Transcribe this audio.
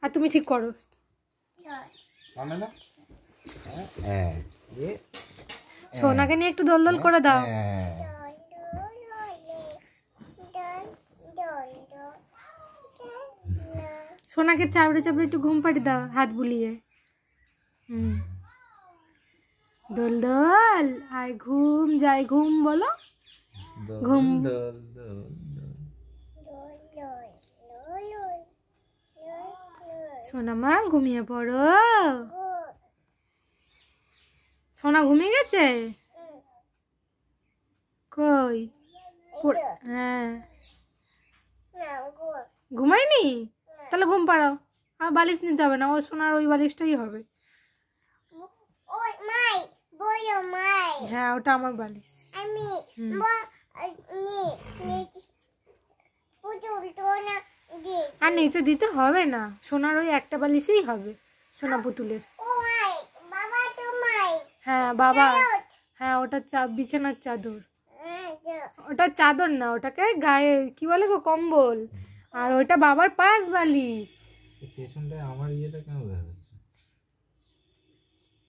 আর তুমি ঠিক করো। সোনাকে নিয়ে একটু দোল দোল করে দাও। সোনাকে চাপড়ে চাপড়ে একটু ঘুম পাড়ি দাও হাত বুলিয়ে। দোল দোল আয় ঘুম যাই ঘুম বলো। ঘুম সোনা মা ঘুমিয়ে পড়ো। সোনা ঘুমিয়ে গেছে কই? হ্যাঁ ঘুমায়নি? তাহলে ঘুম পাড়াও। আর বালিশ নিতে হবে না, ও সোনার ওই বালিশটাই হবে। হ্যাঁ ওটা আমার বালিশ। আর নিচে দিতে হবে না, সোনার ওই একটা বালিশই হবে সোনা পুতুলের। হ্যাঁ বাবা, হ্যাঁ ওটা বিছানার চাদর। ওটা চাদর না, ওটাকে গায়ে কি বলে গো, কম্বল। আর ওটা বাবার পাশ বালিশ। পেছনটায় আমার ইয়েটা কেন দেখা